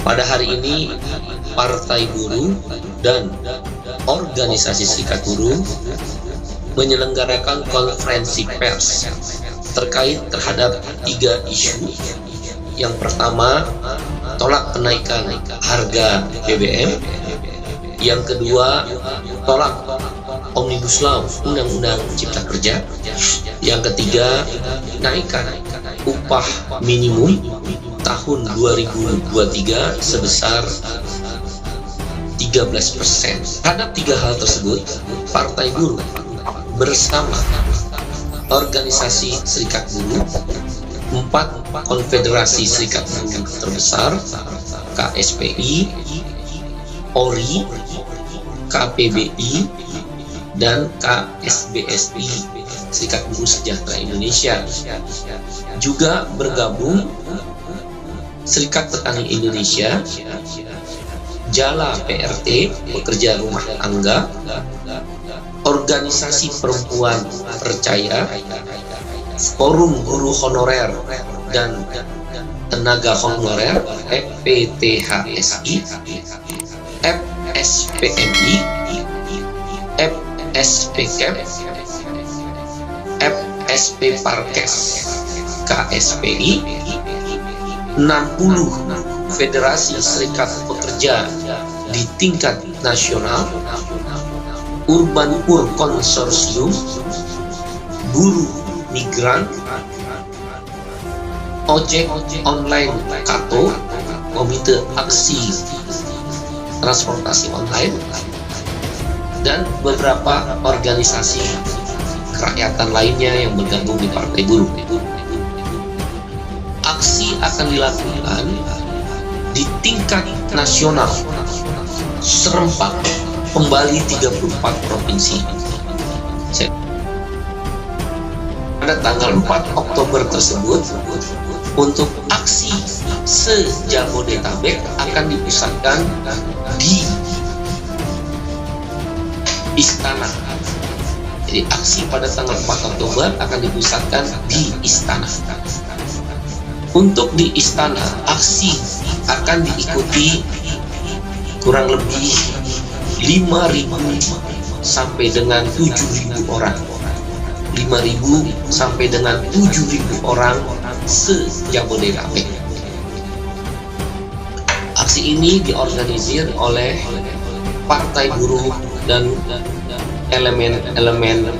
Pada hari ini, Partai Buruh dan organisasi serikat buruh menyelenggarakan konferensi pers terkait terhadap 3 isu. Yang pertama, tolak kenaikan harga BBM. Yang kedua, tolak Omnibus Law, Undang-Undang Cipta Kerja. Yang ketiga, naikkan upah minimum tahun 2023 sebesar 13%. Terhadap 3 hal tersebut, Partai Buruh bersama organisasi serikat buruh, 4 konfederasi serikat buruh terbesar, KSPI, ORI, KPBI, dan KSBSI, Serikat Buruh Sejahtera Indonesia, juga bergabung Serikat Petani Indonesia, Jala PRT, Pekerja Rumah Tangga, Organisasi Perempuan Percaya, Forum Guru Honorer dan Tenaga Honorer FPTHSI, FSPMI, FSPKEP, FSP Parkes, KSPI, 60 Federasi Serikat Pekerja di tingkat nasional, Urban Pur Konsorsium, Buruh Migran, Ojek Online Kato, Komite Aksi Transportasi Online, dan beberapa organisasi kerakyatan lainnya yang bergabung di Partai Buruh. Aksi akan dilakukan di tingkat nasional serempak kembali 34 provinsi. Pada tanggal 4 Oktober tersebut, untuk aksi se-Jabodetabek akan dipusatkan di Istana. Jadi aksi pada tanggal 4 Oktober akan dipusatkan di Istana. Untuk di Istana, aksi akan diikuti kurang lebih 5.000 sampai dengan 7.000 orang. 5.000 sampai dengan 7.000 orang se-Jabodetabek. Aksi ini diorganisir oleh Partai Buruh dan elemen-elemen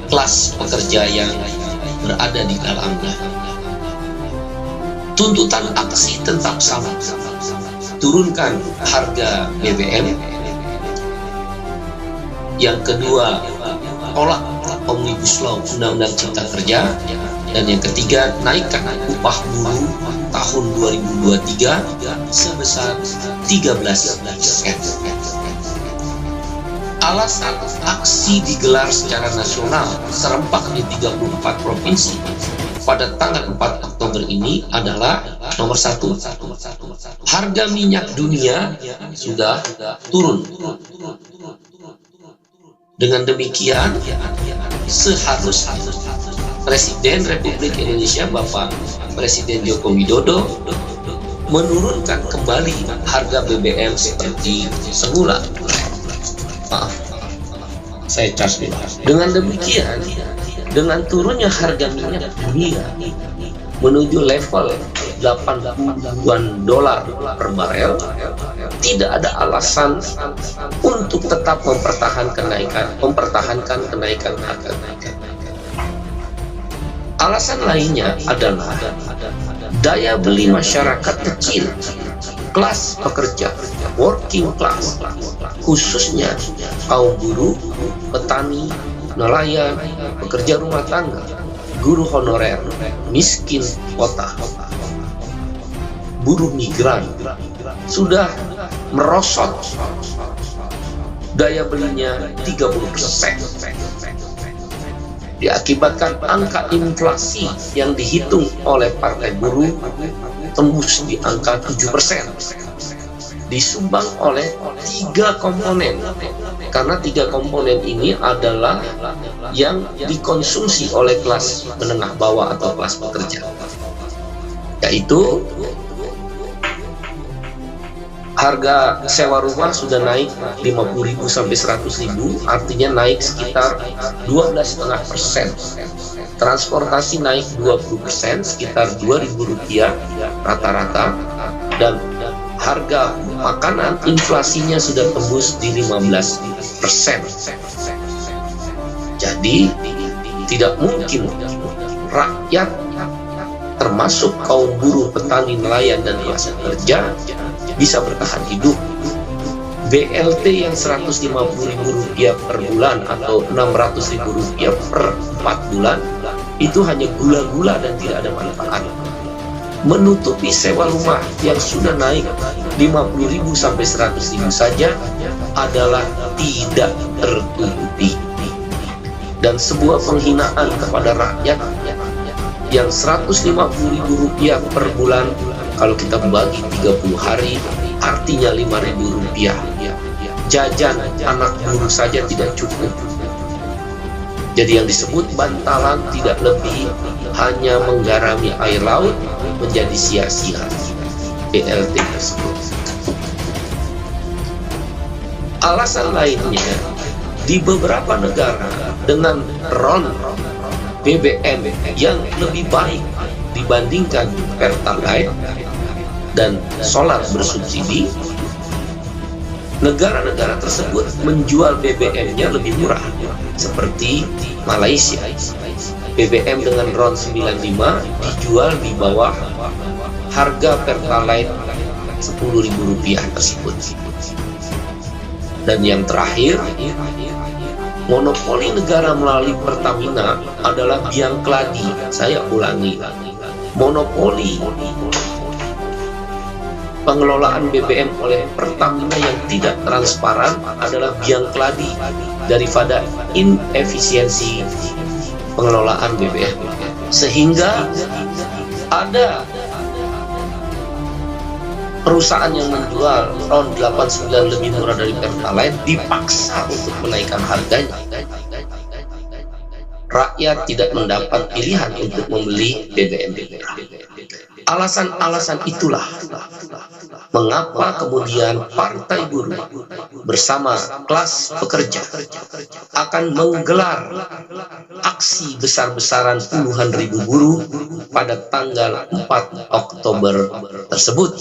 kelas pekerja yang berada di dalamnya. Tuntutan aksi tetap sama, turunkan harga BBM. Yang kedua, tolak Omnibus Law, Undang-Undang Cipta Kerja. Dan yang ketiga, naikkan upah buruh tahun 2023 sebesar 13%. Alasan aksi digelar secara nasional serempak di 34 provinsi pada tanggal 4 Oktober ini adalah nomor 1, harga minyak dunia sudah turun. Dengan demikian, seharusnya Presiden Republik Indonesia Bapak Presiden Joko Widodo menurunkan kembali harga BBM seperti semula. Maaf, saya charge dulu. Dengan demikian, dengan turunnya harga minyak dunia menuju level $80 per barel, tidak ada alasan untuk tetap mempertahankan kenaikan harga. Alasan lainnya adalah daya beli masyarakat kecil, kelas pekerja, working class, khususnya kaum buruh, petani, nelayan, pekerja rumah tangga, guru honorer, miskin kota, buruh migran, sudah merosot daya belinya 30%. Diakibatkan angka inflasi yang dihitung oleh Partai Buruh tembus di angka 7%. Disumbang oleh 3 komponen, karena 3 komponen ini adalah yang dikonsumsi oleh kelas menengah bawah atau kelas pekerja, yaitu harga sewa rumah sudah naik 50.000 sampai 100.000, artinya naik sekitar 12,5%. Transportasi naik 20%, sekitar Rp2.000 rata-rata, dan harga makanan inflasinya sudah tembus di 15%. Jadi tidak mungkin rakyat termasuk kaum buruh, petani, nelayan, dan kelas kerja bisa bertahan hidup. BLT yang Rp150.000 per bulan atau Rp600.000 per 4 bulan itu hanya gula-gula dan tidak ada manfaat. Menutupi sewa rumah yang sudah naik 50.000 sampai 100.000 saja adalah tidak tertutupi, dan sebuah penghinaan kepada rakyat yang Rp150.000 per bulan. Kalau kita bagi 30 hari artinya Rp5.000. Jajan anak buruh saja tidak cukup. Jadi yang disebut bantalan tidak lebih hanya menggarami air laut, menjadi sia-sia BLT tersebut. Alasan lainnya, di beberapa negara dengan RON BBM yang lebih baik dibandingkan Pertalite dan solar bersubsidi, negara-negara tersebut menjual BBM-nya lebih murah, seperti Malaysia. BBM dengan RON 95 dijual di bawah harga Pertalite Rp10.000 tersebut. Dan yang terakhir, monopoli negara melalui Pertamina adalah biang keladi. Saya ulangi, monopoli pengelolaan BBM oleh Pertamina yang tidak transparan adalah biang keladi daripada inefisiensi pengelolaan BBM, sehingga ada perusahaan yang menjual RON 89 lebih murah dari Pertalite dipaksa untuk menaikkan harganya. Rakyat tidak mendapat pilihan untuk membeli BBM murah. Alasan-alasan itulah mengapa kemudian Partai Buruh bersama kelas pekerja akan menggelar aksi besar-besaran puluhan ribu buruh pada tanggal 4 Oktober tersebut,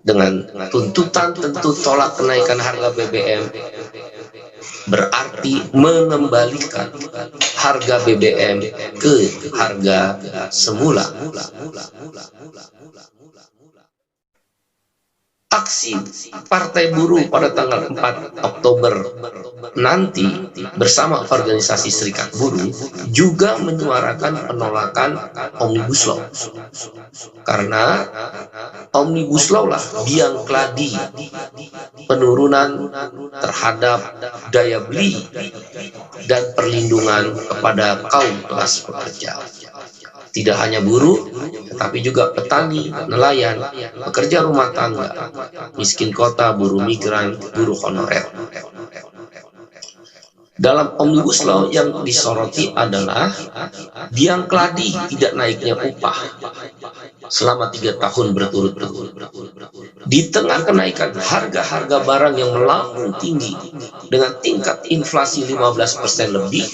dengan tuntutan tentu tolak kenaikan harga BBM, berarti mengembalikan harga BBM ke harga semula. Aksi Partai Buruh pada tanggal 4 Oktober nanti bersama organisasi Serikat Buruh juga menyuarakan penolakan Omnibus Law, karena Omnibus Law lah biang keladi penurunan terhadap daya beli dan perlindungan kepada kaum kelas pekerja. Tidak hanya buruh, tetapi juga petani, nelayan, pekerja rumah tangga, miskin kota, buruh migran, buruh honorer. Dalam Omnibus Law yang disoroti adalah biang keladi tidak naiknya upah selama 3 tahun berturut-turut. Di tengah kenaikan harga-harga barang yang melambung tinggi dengan tingkat inflasi 15% lebih,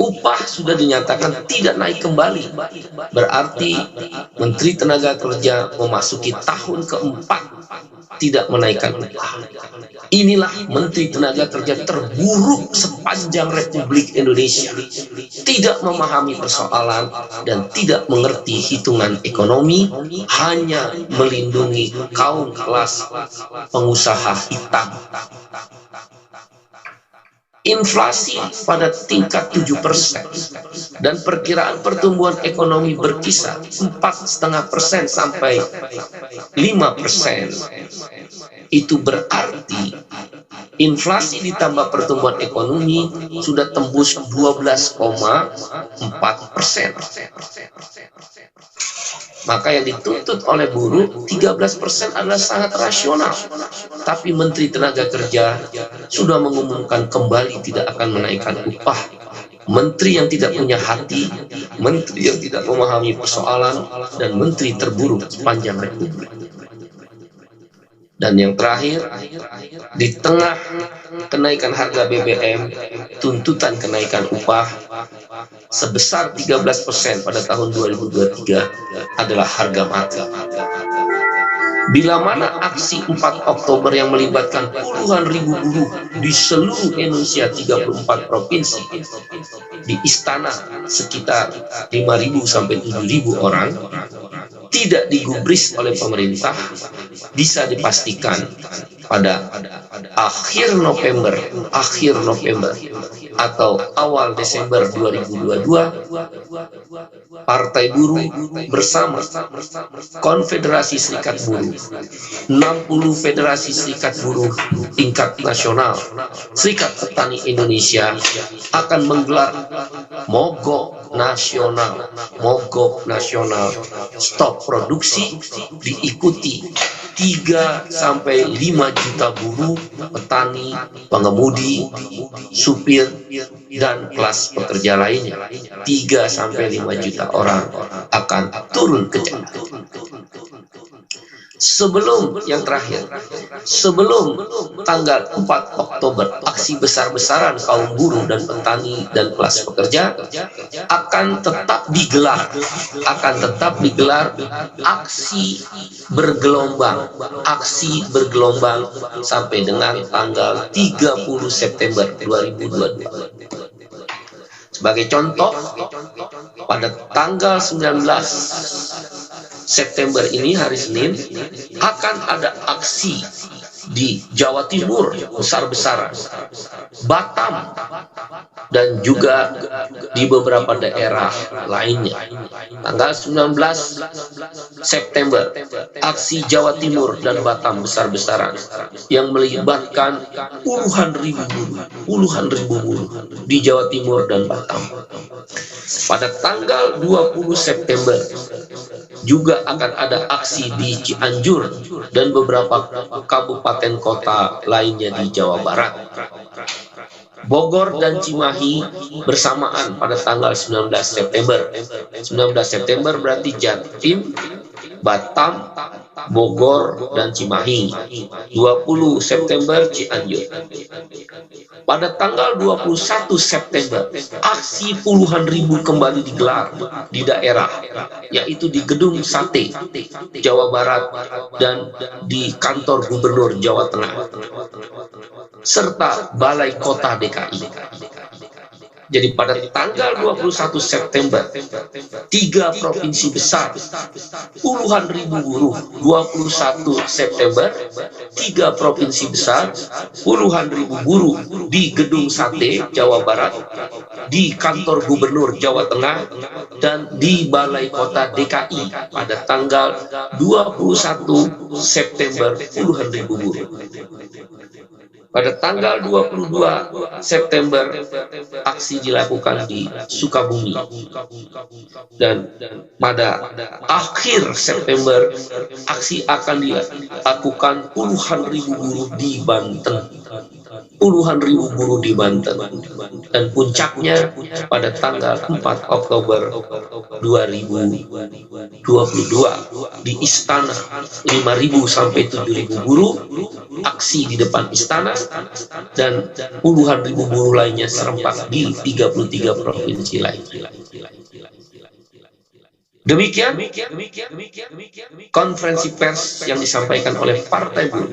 upah sudah dinyatakan tidak naik kembali. Berarti Menteri Tenaga Kerja memasuki tahun keempat tidak menaikkan upah. Inilah Menteri Tenaga Kerja terburuk sepanjang Republik Indonesia. Tidak memahami persoalan dan tidak mengerti hitungan ekonomi, hanya melindungi kaum kelas pengusaha hitam. Inflasi pada tingkat 7% dan perkiraan pertumbuhan ekonomi berkisar 4,5% sampai 5%. Itu berarti inflasi ditambah pertumbuhan ekonomi sudah tembus 12,4%. Maka yang dituntut oleh buruh 13% adalah sangat rasional. Tapi Menteri Tenaga Kerja sudah mengumumkan kembali tidak akan menaikkan upah menteri yang tidak punya hati, menteri yang tidak memahami persoalan, dan menteri terburuk sepanjang republik. Dan yang terakhir, di tengah kenaikan harga BBM, tuntutan kenaikan upah sebesar 13% pada tahun 2023 adalah harga mati. Bila mana aksi 4 Oktober yang melibatkan puluhan ribu buruh di seluruh Indonesia 34 provinsi, di istana sekitar 5.000 sampai 7.000 orang, tidak digubris oleh pemerintah, bisa dipastikan pada akhir November atau awal Desember 2022, Partai Buruh bersama Konfederasi Serikat Buruh, 60 Federasi Serikat Buruh tingkat nasional, Serikat Petani Indonesia akan menggelar mogok nasional, stop produksi, diikuti 3 sampai 5 juta buruh, petani, pengemudi, supir, dan kelas pekerja lainnya. 3 sampai 5 juta orang akan turun ke jalan. Sebelum yang terakhir, sebelum tanggal 4 Oktober, aksi besar-besaran kaum buruh dan petani dan kelas pekerja akan tetap digelar aksi bergelombang sampai dengan tanggal 30 September 2022. Sebagai contoh, pada tanggal 19 September ini, hari Senin, akan ada aksi di Jawa Timur besar-besaran, Batam, dan juga di beberapa daerah lainnya. Tanggal 19 September, aksi Jawa Timur dan Batam besar-besaran yang melibatkan puluhan ribu buruh di Jawa Timur dan Batam. Pada tanggal 20 September juga akan ada aksi di Cianjur dan beberapa kabupaten kota lainnya di Jawa Barat. Bogor dan Cimahi bersamaan pada tanggal 19 September. 19 September berarti Jatim, Batam, Bogor, dan Cimahi. 20 September Cianjur. Pada tanggal 21 September, aksi puluhan ribu kembali digelar di daerah, yaitu di Gedung Sate, Jawa Barat, dan di kantor Gubernur Jawa Tengah, serta Balai Kota DKI. Jadi pada tanggal 21 September, 3 provinsi besar, puluhan ribu buruh. 21 September, 3 provinsi besar, puluhan ribu buruh di Gedung Sate, Jawa Barat, di kantor Gubernur Jawa Tengah, dan di Balai Kota DKI pada tanggal 21 September, puluhan ribu buruh. Pada tanggal 22 September, aksi dilakukan di Sukabumi. Dan pada akhir September, aksi akan dilakukan puluhan ribu buruh di Banten. Dan puncaknya pada tanggal 4 Oktober 2022 di Istana, 5.000 sampai 7.000 buruh aksi di depan istana, dan puluhan ribu buruh lainnya serempak di 33 provinsi lain. Demikian konferensi pers yang disampaikan oleh Partai Buruh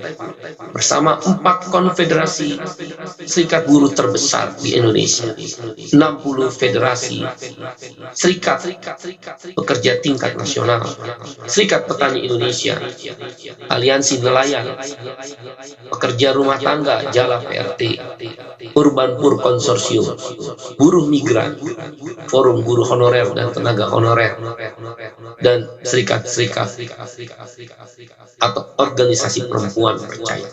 bersama 4 konfederasi serikat buruh terbesar di Indonesia, 60 federasi serikat pekerja tingkat nasional, Serikat Petani Indonesia, Aliansi Nelayan, Pekerja Rumah Tangga Jala PRT, Urban Pur Konsorsium, Buruh Migran, Forum Guru Honorer dan Tenaga Honorer, dan serikat-serikat atau organisasi perempuan percaya.